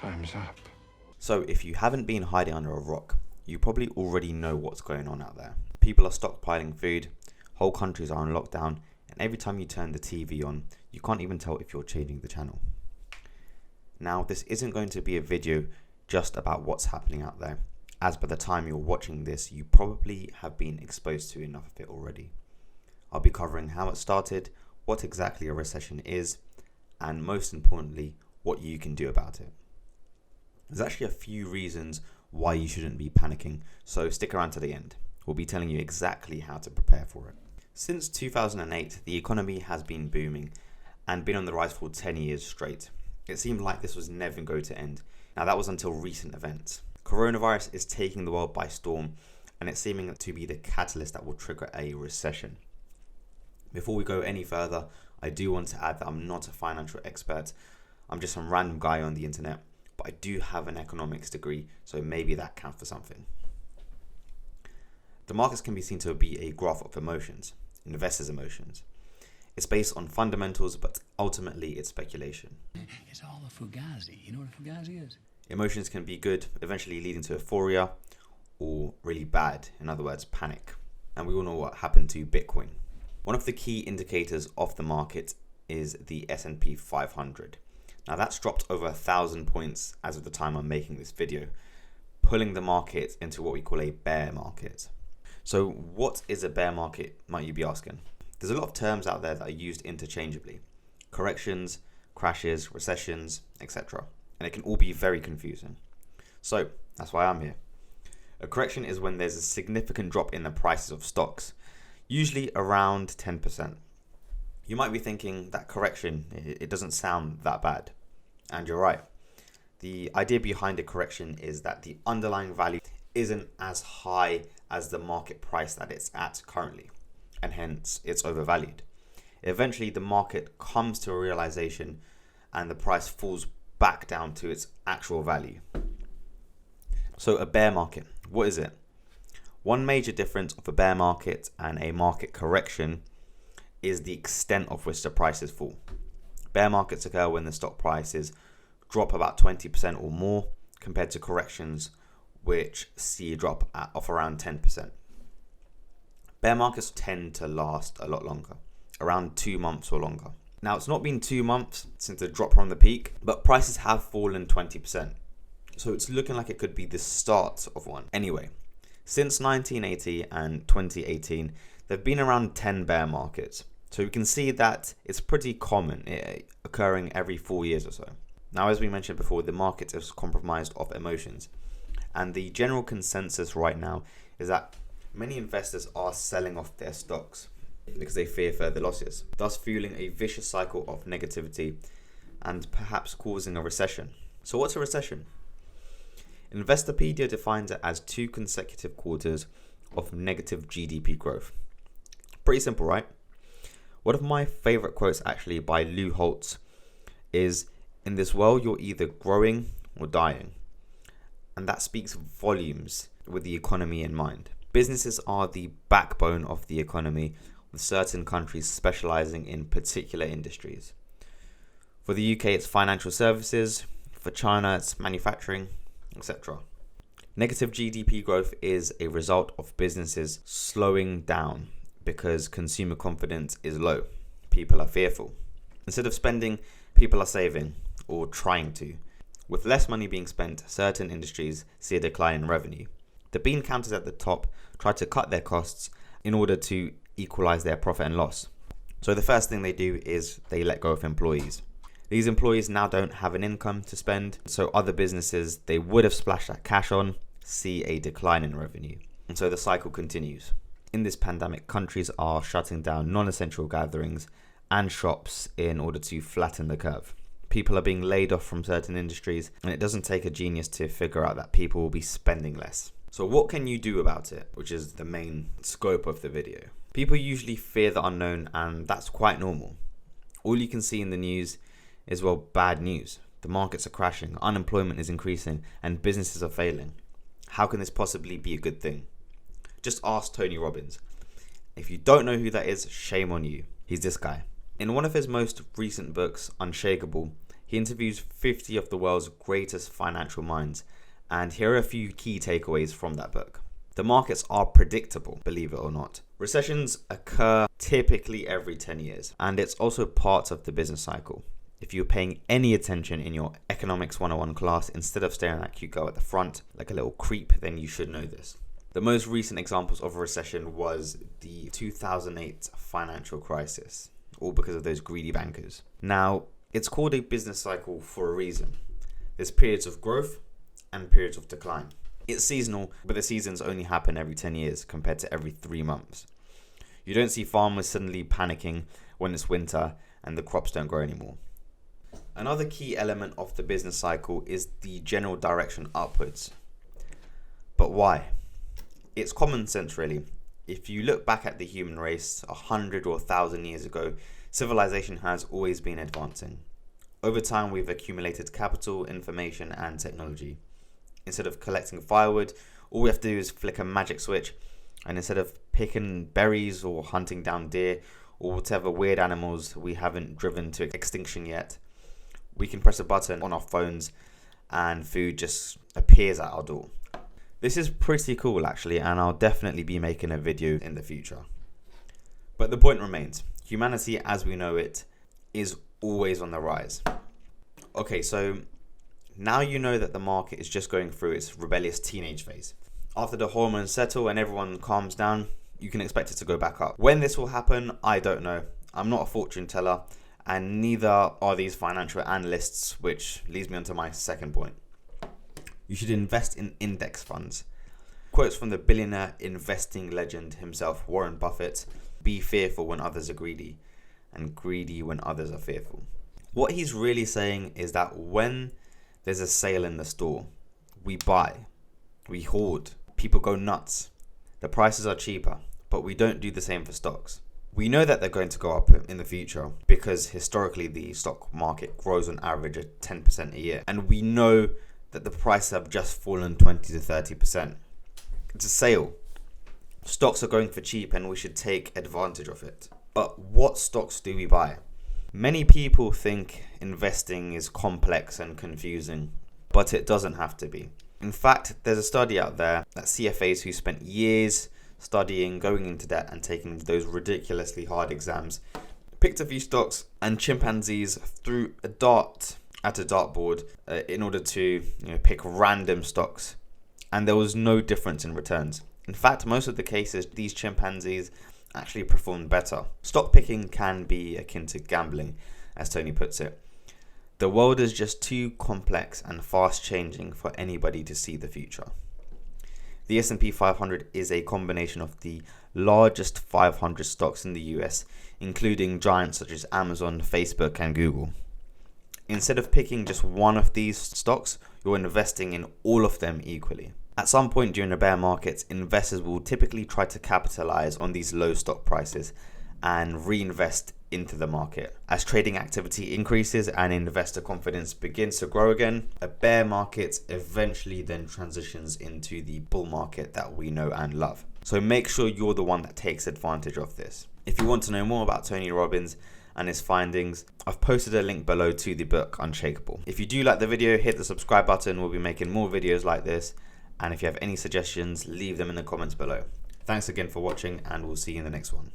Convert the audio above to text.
Time's up. So if you haven't been hiding under a rock, you probably already know what's going on out there. People are stockpiling food, whole countries are on lockdown, and every time you turn the TV on, you can't even tell if you're changing the channel. Now, this isn't going to be a video just about what's happening out there, as by the time you're watching this, you probably have been exposed to enough of it already. I'll be covering how it started, what exactly a recession is, and most importantly, what you can do about it. There's actually a few reasons why you shouldn't be panicking, so stick around to the end. We'll be telling you exactly how to prepare for it. Since 2008, the economy has been booming and been on the rise for 10 years straight. It seemed like this was never going to end. Now that was until recent events. Coronavirus is taking the world by storm, and it's seeming to be the catalyst that will trigger a recession. Before we go any further, I do want to add that I'm not a financial expert. I'm just some random guy on the internet, but I do have an economics degree, so maybe that counts for something. The markets can be seen to be a graph of emotions, investors' emotions. It's based on fundamentals, but ultimately it's speculation. It's all a fugazi. You know what a fugazi is? Emotions can be good, eventually leading to euphoria, or really bad, in other words, panic. And we all know what happened to Bitcoin. One of the key indicators of the market is the S&P 500. Now that's dropped over 1,000 points as of the time I'm making this video, pulling the market into what we call a bear market. So what is a bear market, might you be asking? There's a lot of terms out there that are used interchangeably. Corrections, crashes, recessions, etc. And it can all be very confusing. So that's why I'm here. A correction is when there's a significant drop in the prices of stocks, usually around 10%. You might be thinking that correction, it doesn't sound that bad. And you're right. The idea behind a correction is that the underlying value isn't as high as the market price that it's at currently, and hence it's overvalued. Eventually the market comes to a realization and the price falls back down to its actual value. So a bear market, what is it? One major difference of a bear market and a market correction is the extent of which the prices fall. Bear markets occur when the stock prices drop about 20% or more, compared to corrections which see a drop of around 10%. Bear markets tend to last a lot longer, around 2 months or longer. Now it's not been 2 months since the drop from the peak, but prices have fallen 20%. So it's looking like it could be the start of one. Anyway, since 1980 and 2018, there have been around 10 bear markets. So we can see that it's pretty common, occurring every 4 years or so. Now, as we mentioned before, the market is comprised of emotions. And the general consensus right now is that many investors are selling off their stocks because they fear further losses, thus fueling a vicious cycle of negativity and perhaps causing a recession. So what's a recession? Investopedia defines it as 2 consecutive quarters of negative GDP growth. Pretty simple, right? One of my favorite quotes actually by Lou Holtz is, "In this world, you're either growing or dying." And that speaks volumes with the economy in mind. Businesses are the backbone of the economy, with certain countries specializing in particular industries. For the UK, it's financial services. For China, it's manufacturing, etc. Negative GDP growth is a result of businesses slowing down because consumer confidence is low. People are fearful. Instead of spending, people are saving, or trying to. With less money being spent, certain industries see a decline in revenue. The bean counters at the top try to cut their costs in order to equalize their profit and loss. So the first thing they do is they let go of employees. These employees now don't have an income to spend, so other businesses they would have splashed that cash on see a decline in revenue. And so the cycle continues. In this pandemic, countries are shutting down non-essential gatherings and shops in order to flatten the curve. People are being laid off from certain industries, and it doesn't take a genius to figure out that people will be spending less. So what can you do about it, which is the main scope of the video? People usually fear the unknown, and that's quite normal. All you can see in the news is, well, bad news. The markets are crashing, unemployment is increasing, and businesses are failing. How can this possibly be a good thing? Just ask Tony Robbins. If you don't know who that is, shame on you. He's this guy. In one of his most recent books, Unshakable, He interviews 50 of the world's greatest financial minds, and here are a few key takeaways from that book. The markets are predictable, believe it or not. Recessions occur typically every 10 years, and it's also part of the business cycle. If you're paying any attention in your economics 101 class, instead of staring at that cute girl at the front like a little creep, then you should know this. The most recent examples of a recession was the 2008 financial crisis, all because of those greedy bankers. Now, it's called a business cycle for a reason. There's periods of growth and periods of decline. It's seasonal, but the seasons only happen every 10 years compared to every 3 months. You don't see farmers suddenly panicking when it's winter and the crops don't grow anymore. Another key element of the business cycle is the general direction upwards. But why? It's common sense, really. If you look back at the human race 100 or 1,000 years ago, civilization has always been advancing. Over time, we've accumulated capital, information, and technology. Instead of collecting firewood, all we have to do is flick a magic switch, and instead of picking berries or hunting down deer or whatever weird animals we haven't driven to extinction yet, we can press a button on our phones and food just appears at our door. This is pretty cool actually, and I'll definitely be making a video in the future. But the point remains, humanity as we know it is always on the rise. Okay, so now you know that the market is just going through its rebellious teenage phase. After the hormones settle and everyone calms down, you can expect it to go back up. When this will happen, I don't know. I'm not a fortune teller, and neither are these financial analysts, which leads me on to my second point. You should invest in index funds. Quotes from the billionaire investing legend himself, Warren Buffett: "Be fearful when others are greedy, and greedy when others are fearful." What he's really saying is that when there's a sale in the store, we buy, we hoard, people go nuts. The prices are cheaper, but we don't do the same for stocks. We know that they're going to go up in the future because historically the stock market grows on average at 10% a year. And we know that the prices have just fallen 20 to 30%. It's a sale. Stocks are going for cheap and we should take advantage of it. But what stocks do we buy? Many people think investing is complex and confusing, but it doesn't have to be. In fact, there's a study out there that CFAs who spent years studying, going into debt and taking those ridiculously hard exams, picked a few stocks, and chimpanzees threw a dart at a dartboard in order to pick random stocks, and there was no difference in returns. In fact, most of the cases, these chimpanzees actually performed better. Stock picking can be akin to gambling, as Tony puts it. The world is just too complex and fast changing for anybody to see the future. The S&P 500 is a combination of the largest 500 stocks in the US, including giants such as Amazon, Facebook, and Google. Instead of picking just one of these stocks, you're investing in all of them equally. At some point during a bear market, investors will typically try to capitalize on these low stock prices and reinvest into the market. As trading activity increases and investor confidence begins to grow again, a bear market eventually then transitions into the bull market that we know and love. So make sure you're the one that takes advantage of this. If you want to know more about Tony Robbins and his findings, I've posted a link below to the book Unshakable. If you do like the video, hit the subscribe button. We'll be making more videos like this. And if you have any suggestions, leave them in the comments below. Thanks again for watching, and we'll see you in the next one.